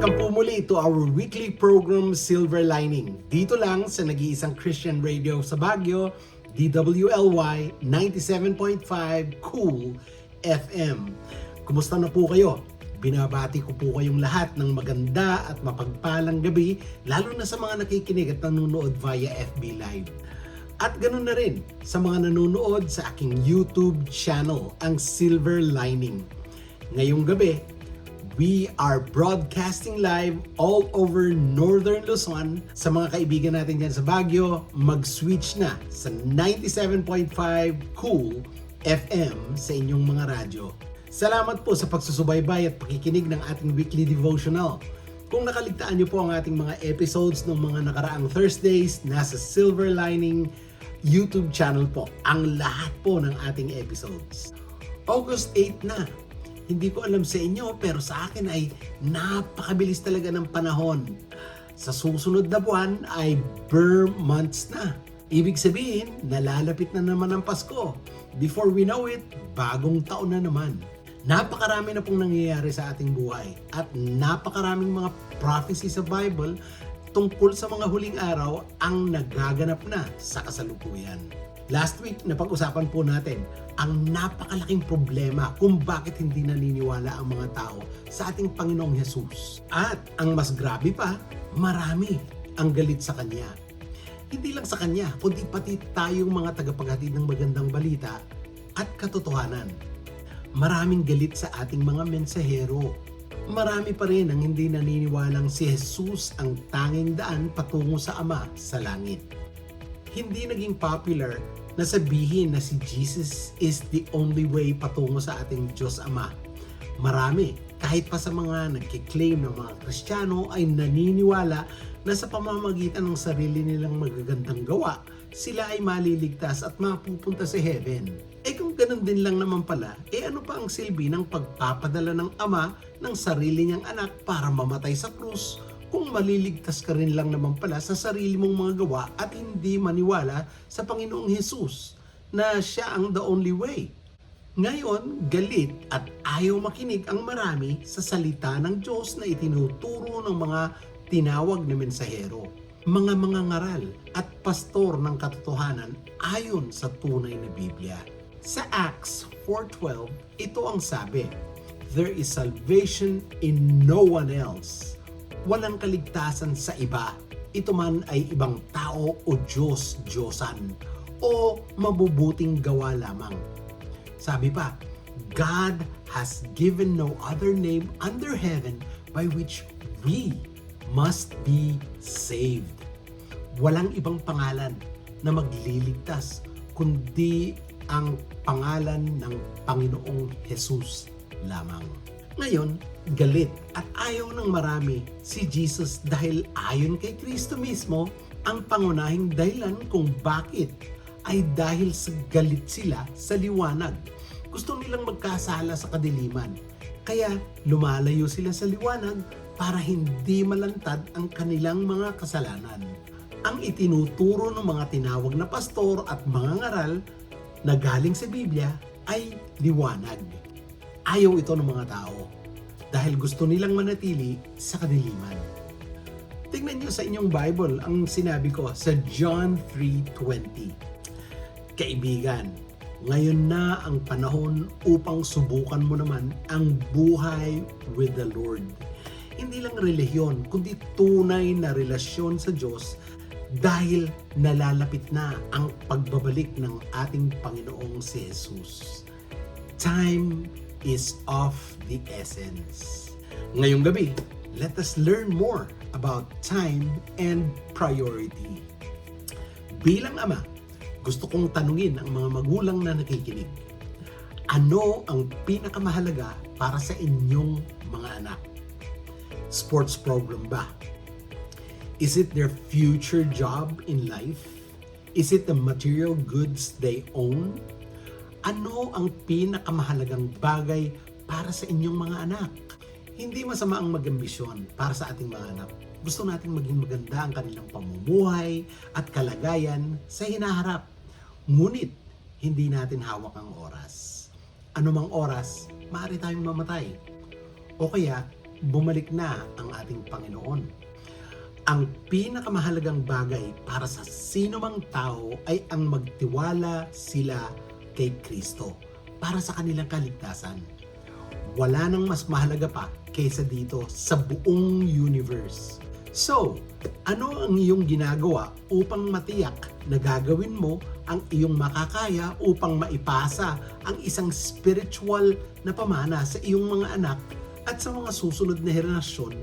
Welcome po muli to our weekly program Silver Lining. Dito lang sa nag-iisang Christian radio sa Baguio, DWLY 97.5 Cool FM. Kumusta na po kayo? Binabati ko po kayong lahat ng maganda at mapagpalang gabi, lalo na sa mga nakikinig at nanonood via FB Live. At ganoon na rin sa mga nanonood sa aking YouTube channel, ang Silver Lining. Ngayong gabi, we are broadcasting live all over Northern Luzon. Sa mga kaibigan natin dyan sa Baguio, mag-switch na sa 97.5 Cool FM sa inyong mga radyo. Salamat po sa pagsusubaybay at pakikinig ng ating weekly devotional. Kung nakaligtaan niyo po ang ating mga episodes ng mga nakaraang Thursdays, nasa Silver Lining YouTube channel po ang lahat po ng ating episodes. August 8 na. Hindi ko alam sa inyo pero sa akin ay napakabilis talaga ng panahon. Sa susunod na buwan ay Burr months na. Ibig sabihin, nalalapit na naman ang Pasko. Before we know it, bagong taon na naman. Napakarami na pong nangyayari sa ating buhay at napakaraming mga prophecy sa Bible tungkol sa mga huling araw ang nagaganap na sa kasalukuyan. Last week, napag-usapan po natin ang napakalaking problema kung bakit hindi naniniwala ang mga tao sa ating Panginoong Jesus. At ang mas grabe pa, marami ang galit sa Kanya. Hindi lang sa Kanya, kundi pati tayong mga tagapaghatid ng magandang balita at katotohanan. Maraming galit sa ating mga mensahero. Marami pa rin ang hindi naniniwalang si Jesus ang tanging daan patungo sa Ama sa langit. Hindi naging popular na sabihin na si Jesus is the only way patungo sa ating Diyos Ama. Marami, kahit pa sa mga nagkiklaim ng mga Kristiyano ay naniniwala na sa pamamagitan ng sarili nilang magagandang gawa, sila ay maliligtas at mapupunta sa heaven. Kung ganun din lang naman pala, ano pa ang silbi ng pagpapadala ng Ama ng sarili niyang anak para mamatay sa krus kung maliligtas ka rin lang naman pala sa sarili mong mga gawa at hindi maniwala sa Panginoong Jesus na siya ang the only way. Ngayon, galit at ayaw makinig ang marami sa salita ng Diyos na itinuturo ng mga tinawag na mensahero, mga ngaral at pastor ng katotohanan ayon sa tunay na Biblia. Sa Acts 4:12, ito ang sabi, "There is salvation in no one else." Walang kaligtasan sa iba, ito man ay ibang tao o Diyos-Diyosan o mabubuting gawa lamang. Sabi pa, God has given no other name under heaven by which we must be saved. Walang ibang pangalan na magliligtas kundi ang pangalan ng Panginoong Jesus lamang. Ngayon, galit at ayaw ng marami si Jesus dahil ayon kay Kristo mismo, ang pangunahing dahilan kung bakit ay dahil sa galit sila sa liwanag. Gusto nilang magkasala sa kadiliman. Kaya lumalayo sila sa liwanag para hindi malantad ang kanilang mga kasalanan. Ang itinuturo ng mga tinawag na pastor at mga ngaral na galing sa Biblia ay liwanag. Ayaw ito ng mga tao dahil gusto nilang manatili sa kadiliman. Tingnan niyo sa inyong Bible ang sinabi ko sa John 3:20. Kaibigan, ngayon na ang panahon upang subukan mo naman ang buhay with the Lord. Hindi lang relihiyon, kundi tunay na relasyon sa Diyos dahil nalalapit na ang pagbabalik ng ating Panginoong si Jesus. Time is of the essence. Ngayong gabi, let us learn more about time and priority. Bilang ama, gusto kong tanungin ang mga magulang na nakikinig. Ano ang pinakamahalaga para sa inyong mga anak? Sports program ba? Is it their future job in life? Is it the material goods they own? Ano ang pinakamahalagang bagay para sa inyong mga anak? Hindi masama ang mag-ambisyon para sa ating mga anak. Gusto nating maging maganda ang kanilang pamumuhay at kalagayan sa hinaharap. Ngunit, hindi natin hawak ang oras. Anumang oras, maaari tayong mamatay. O kaya, bumalik na ang ating Panginoon. Ang pinakamahalagang bagay para sa sino mang tao ay ang magtiwala sila kay Kristo para sa kanilang kaligtasan. Wala nang mas mahalaga pa kaysa dito sa buong universe. So, ano ang iyong ginagawa upang matiyak na gagawin mo ang iyong makakaya upang maipasa ang isang spiritual na pamana sa iyong mga anak at sa mga susunod na henerasyon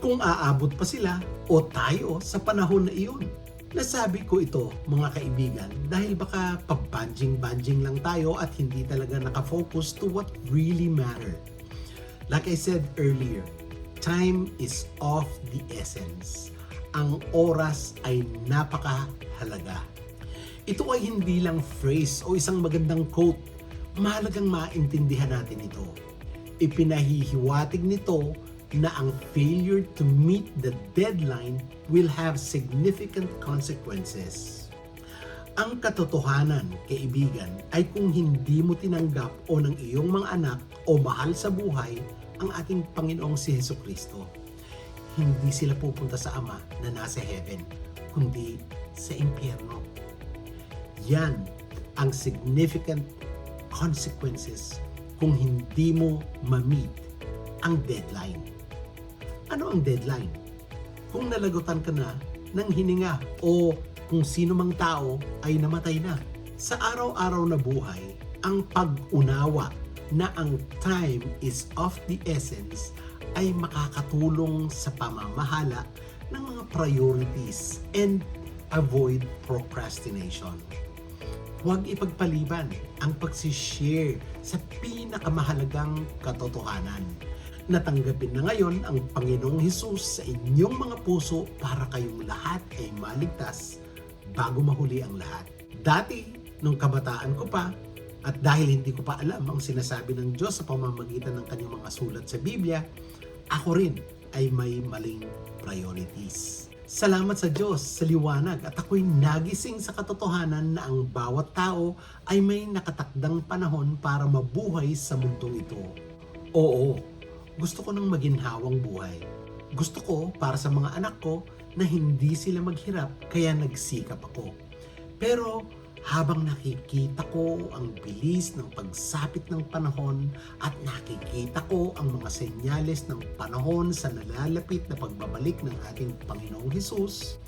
kung aabot pa sila o tayo sa panahon na iyon? Nasabi ko ito mga kaibigan dahil baka pabanjing-banjing lang tayo at hindi talaga nakafocus to what really matter. Like I said earlier, time is of the essence. Ang oras ay napakahalaga. Ito ay hindi lang phrase o isang magandang quote. Mahalagang maintindihan natin ito. Ipinahihiwatig nito na ang failure to meet the deadline will have significant consequences. Ang katotohanan, kaibigan, ay kung hindi mo tinanggap o ng iyong mga anak o mahal sa buhay ang ating Panginoong si Jesucristo, hindi sila pupunta sa Ama na nasa heaven, kundi sa impyerno. Yan ang significant consequences kung hindi mo ma-meet ang deadline. Ano ang deadline? Kung nalagutan ka na ng hininga o kung sino mang tao ay namatay na. Sa araw-araw na buhay, ang pag-unawa na ang time is of the essence ay makakatulong sa pamamahala ng mga priorities and avoid procrastination. Huwag ipagpaliban ang pagsishare sa pinakamahalagang katotohanan. Natanggapin na ngayon ang Panginoong Hesus sa inyong mga puso para kayong lahat ay maligtas bago mahuli ang lahat. Dati, nung kabataan ko pa, at dahil hindi ko pa alam ang sinasabi ng Diyos sa pamamagitan ng kanyang mga sulat sa Biblia, ako rin ay may maling priorities. Salamat sa Diyos sa liwanag at ako'y nagising sa katotohanan na ang bawat tao ay may nakatakdang panahon para mabuhay sa mundong ito. Oo, gusto ko ng maginhawang buhay. Gusto ko para sa mga anak ko na hindi sila maghirap kaya nagsikap ako. Pero habang nakikita ko ang bilis ng pagsapit ng panahon at nakikita ko ang mga senyales ng panahon sa nalalapit na pagbabalik ng ating Panginoong Hesus,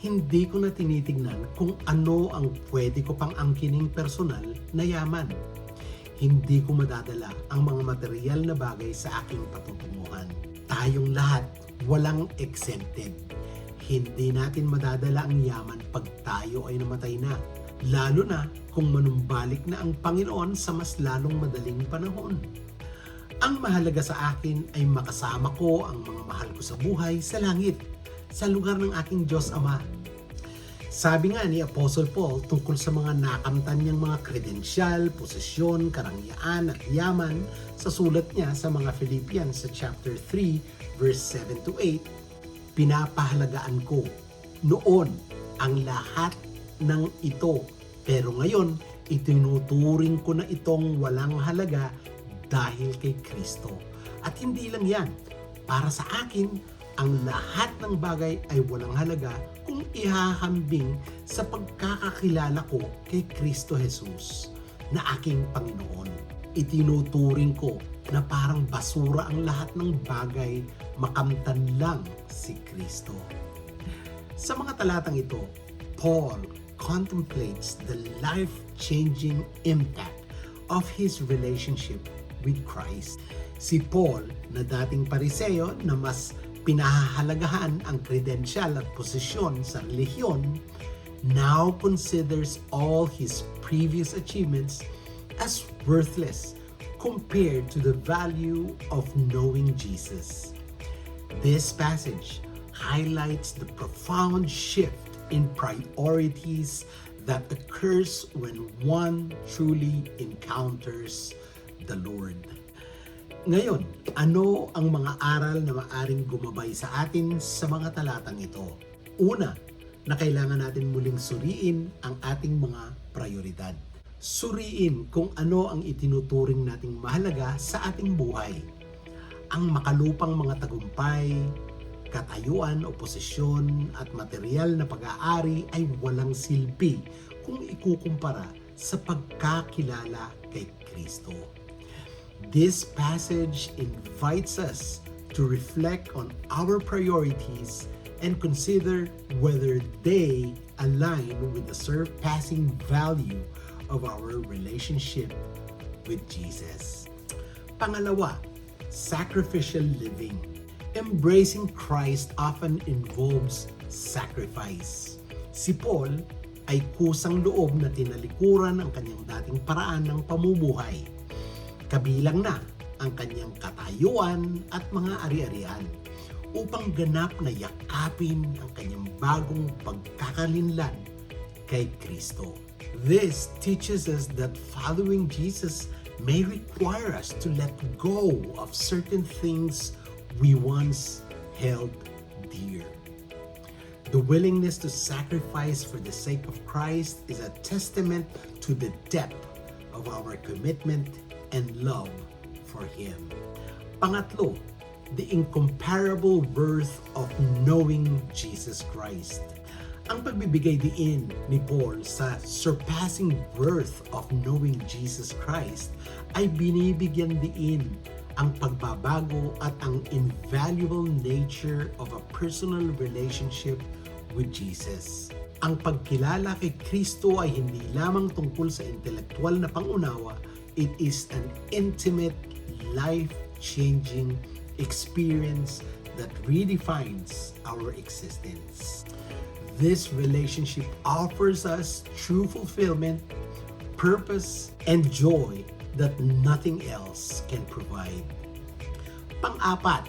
hindi ko na tinitignan kung ano ang pwede ko pang angkining personal na yaman. Hindi ko madadala ang mga material na bagay sa aking patutunguhan. Tayong lahat, walang exempted. Hindi natin madadala ang yaman pag tayo ay namatay na. Lalo na kung manumbalik na ang Panginoon sa mas lalong madaling panahon. Ang mahalaga sa akin ay makasama ko ang mga mahal ko sa buhay sa langit, sa lugar ng aking Diyos Ama. Sabi nga ni Apostle Paul tungkol sa mga nakamtan niyang mga kredensyal, posisyon, karangyaan at yaman sa sulat niya sa mga Philippians sa chapter 3 verse 7 to 8, pinapahalagaan ko noon ang lahat ng ito, pero ngayon itinuturing ko na itong walang halaga dahil kay Kristo. At hindi lang yan, para sa akin ang lahat ng bagay ay walang halaga kung ihahambing sa pagkakakilala ko kay Kristo Jesus na aking Panginoon. Itinuturing ko na parang basura ang lahat ng bagay makamtan lang si Kristo. Sa mga talatang ito, Paul contemplates the life-changing impact of his relationship with Christ. Si Paul, na dating Pariseo na mas pinahahalagahan ang kredensyal at posisyon sa relihiyon, now considers all his previous achievements as worthless compared to the value of knowing Jesus. This passage highlights the profound shift in priorities that occurs when one truly encounters the Lord. Ngayon, ano ang mga aral na maaring gumabay sa atin sa mga talatang ito? Una, na kailangan natin muling suriin ang ating mga prioridad. Suriin kung ano ang itinuturing nating mahalaga sa ating buhay. Ang makalupang mga tagumpay, katayuan o posisyon at material na pag-aari ay walang silbi kung ikukumpara sa pagkakilala kay Kristo. This passage invites us to reflect on our priorities and consider whether they align with the surpassing value of our relationship with Jesus. Pangalawa, sacrificial living. Embracing Christ often involves sacrifice. Si Paul ay kusang loob na tinalikuran ang kanyang dating paraan ng pamumuhay. Kabilang na ang kanyang katayuan at mga ari-arian upang ganap na yakapin ang kanyang bagong pagkakalinlan kay Kristo. This teaches us that following Jesus may require us to let go of certain things we once held dear. The willingness to sacrifice for the sake of Christ is a testament to the depth of our commitment and love for Him. Pangatlo, the incomparable worth of knowing Jesus Christ. Ang pagbibigay diin ni Paul sa surpassing worth of knowing Jesus Christ ay binibigyan diin ang pagbabago at ang invaluable nature of a personal relationship with Jesus. Ang pagkilala kay Kristo ay hindi lamang tungkol sa intelektual na pangunawa, it is an intimate, life-changing experience that redefines our existence. This relationship offers us true fulfillment, purpose, and joy that nothing else can provide. Pang-apat,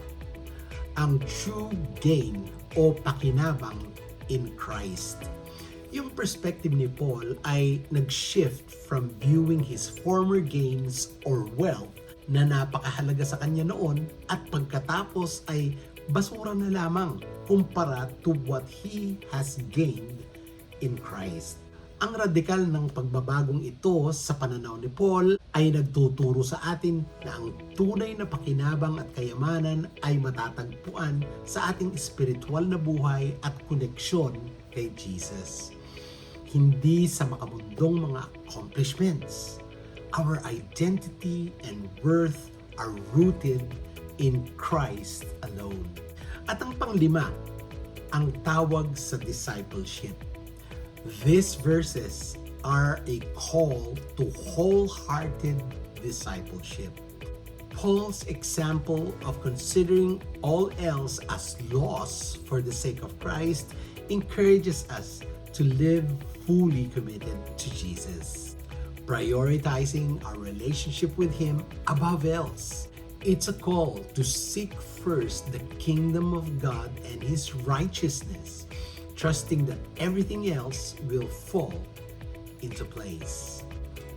ang true gain o pakinabang in Christ. Yung perspective ni Paul ay nag-shift from viewing his former gains or wealth na napakahalaga sa kanya noon at pagkatapos ay basura na lamang kumpara to what he has gained in Christ. Ang radikal ng pagbabagong ito sa pananaw ni Paul ay nagtuturo sa atin na ang tunay na pakinabang at kayamanan ay matatagpuan sa ating espiritual na buhay at koneksyon kay Jesus. Hindi sa makamundong mga accomplishments. Our identity and worth are rooted in Christ alone. At ang panglima, ang tawag sa discipleship. These verses are a call to wholehearted discipleship. Paul's example of considering all else as loss for the sake of Christ encourages us to live fully committed to Jesus, prioritizing our relationship with Him above else. It's a call to seek first the kingdom of God and His righteousness, trusting that everything else will fall into place.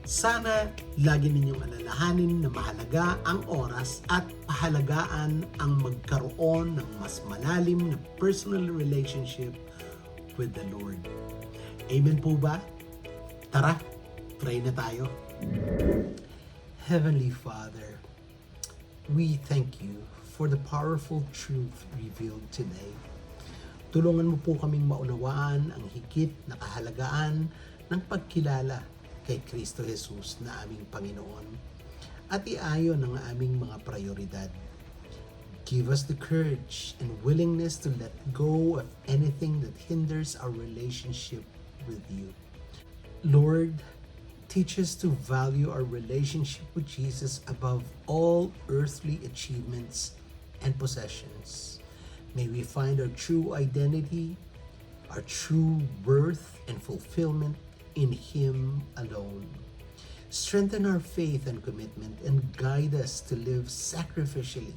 Sana lagi ninyong alalahanin na mahalaga ang oras at pahalagaan ang magkaroon ng mas malalim na personal relationship with the Lord. Amen po ba? Tara, pray na tayo. Heavenly Father, we thank you for the powerful truth revealed today. Tulungan mo po kaming maunawaan ang higit na kahalagaan ng pagkilala kay Kristo Jesus na aming Panginoon at iayon ang aming mga prioridad. Give us the courage and willingness to let go of anything that hinders our relationship with you. Lord, teach us to value our relationship with Jesus above all earthly achievements and possessions. May we find our true identity, our true worth and fulfillment in Him alone. Strengthen our faith and commitment and guide us to live sacrificially,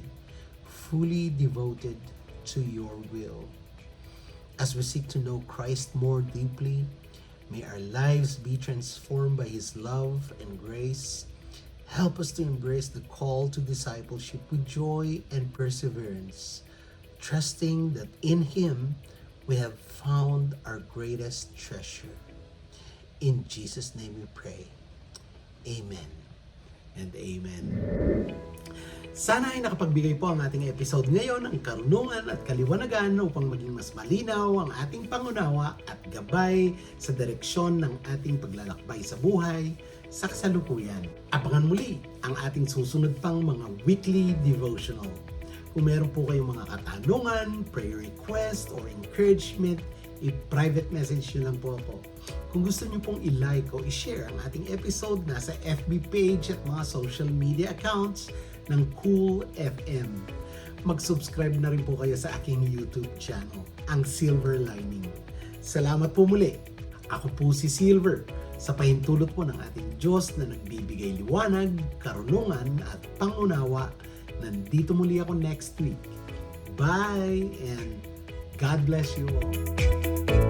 fully devoted to your will. As we seek to know Christ more deeply, may our lives be transformed by His love and grace. Help us to embrace the call to discipleship with joy and perseverance, trusting that in Him we have found our greatest treasure. In Jesus' name we pray. Amen and amen. Sana ay nakapagbigay po ang ating episode ngayon ng karunungan at kaliwanagan upang maging mas malinaw ang ating pangunawa at gabay sa direksyon ng ating paglalakbay sa buhay sa kasalukuyan. Abangan muli ang ating susunod pang mga weekly devotional. Kung meron po kayong mga katanungan, prayer request, or encouragement, i-private message nyo lang po ako. Kung gusto nyo pong i-like o i-share ang ating episode, nasa FB page at mga social media accounts ng Cool FM. Mag-subscribe na rin po kayo sa aking YouTube channel, ang Silver Lining. Salamat po muli. Ako po si Silver, sa pahintulot po ng ating Diyos na nagbibigay liwanag, karunungan at pangunawa. Nandito muli ako next week. Bye and God bless you all.